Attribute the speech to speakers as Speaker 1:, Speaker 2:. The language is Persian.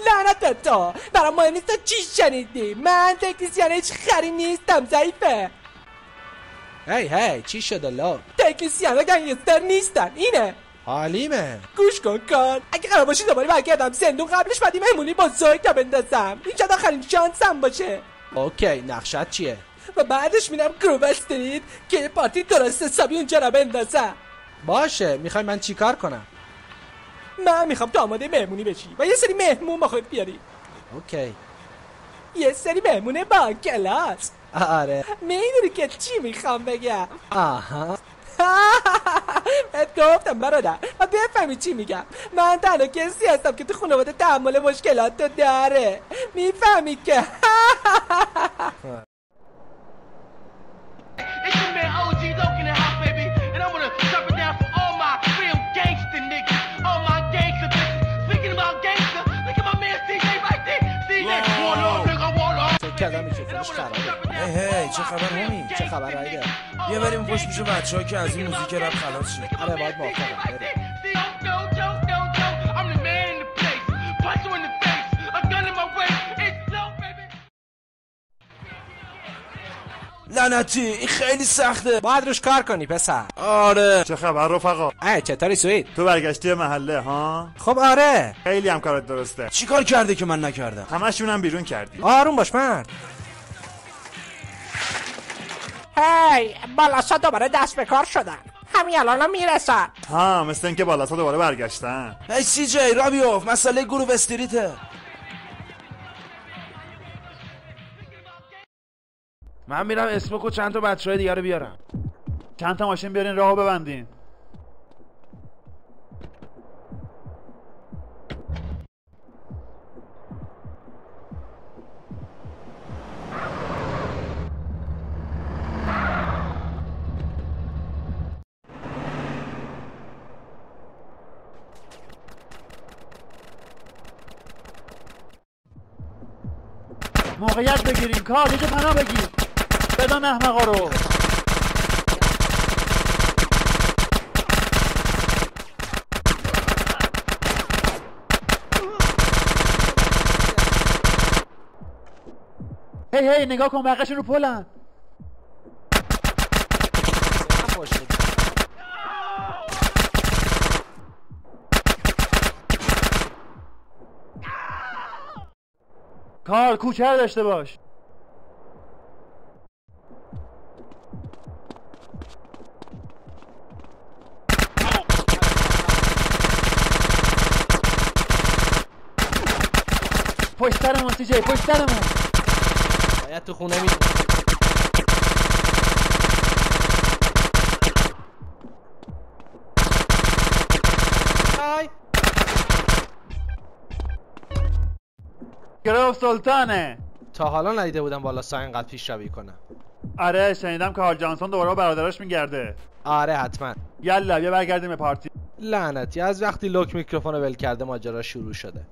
Speaker 1: لعنت به تو. برام مهم نیست تو چی شنیدی. من تکنیسیان هیچ خری نیستم، ضعیفه.
Speaker 2: هی چی شده لو؟
Speaker 1: تکنیسیان ها گنگستر نیستن، اینه.
Speaker 2: حالیمه
Speaker 1: گوش کن کار، اگه قرار باشه دوباره برگردم زندون قبلش بعدی مهمونی بزرگ تا بندازم. این شاید آخرین شانسم باشه.
Speaker 2: اوکی، نقشت چیه؟
Speaker 1: و بعدش میرم گروو استریت که پارتی درست حسابی اونجا را بندازم.
Speaker 2: باشه، میخوای من چی کار کنم؟
Speaker 1: من میخوام تو آماده مهمونی بشی و یه سری مهمون با خود بیاری.
Speaker 2: اوکی.
Speaker 1: یه سری مهمونه با کلاس.
Speaker 2: آره.
Speaker 1: میدونی که چی میخوام بگم؟
Speaker 2: آها.
Speaker 1: بهت گفتم برادر و بفهمی چی میگم. من تنها کسی هستم که تو خانواده تحمل مشکلات رو داره. میفهمی که
Speaker 2: کلام میکروفونش خرابه.
Speaker 3: هی چه خبر همی؟
Speaker 2: چه خبر هایده؟
Speaker 3: بیا بریم پشت پیش بچه‌ها که از این موزیک رپ خلاص شد.
Speaker 2: آره باید موافقم. بریم.
Speaker 3: لعنتی این خیلی سخته.
Speaker 2: باید روش کار کنی پسر.
Speaker 3: آره.
Speaker 4: چه خبر رفقا؟
Speaker 2: چطوری سوید؟
Speaker 4: تو برگشتی محله ها؟
Speaker 2: خب آره.
Speaker 4: خیلی هم کارت درسته.
Speaker 3: چی کار کرده که من نکردم؟
Speaker 4: همشونم بیرون کردی.
Speaker 2: آروم باش مرد.
Speaker 1: هی بالاسا دوباره دست به کار شدن. همین الان میرسن.
Speaker 4: ها مثل اینکه بالاسا دوباره برگشتن.
Speaker 3: هی سی جی را بیفت، مسئله گروه استریته. من میرم اسموک و چند تا بچهای دیگه رو بیارم.
Speaker 4: چند تا ماشین بیارین راهو ببندین. موقعیت بگیرین کار، یه جا پناه بگیر. بدان احمقا رو. هی نگاه کن بقیه‌شون رو پلن. کار کوچه رو داشته باش. پشت سرمون سی جی، پشت سرمون.
Speaker 2: باید تو خونه میتونی.
Speaker 4: گروه سلطانه.
Speaker 2: تا حالا ندیده بودم بالاسا اینقدر پیشروی کنه.
Speaker 4: آره شنیدم که هال جانسون دوباره با برادراش میگرده.
Speaker 2: آره حتما.
Speaker 4: یلا بیا برگردیم به پارتی.
Speaker 2: لعنتی از وقتی لوک میکروفون ول کرده ماجرا شروع شده.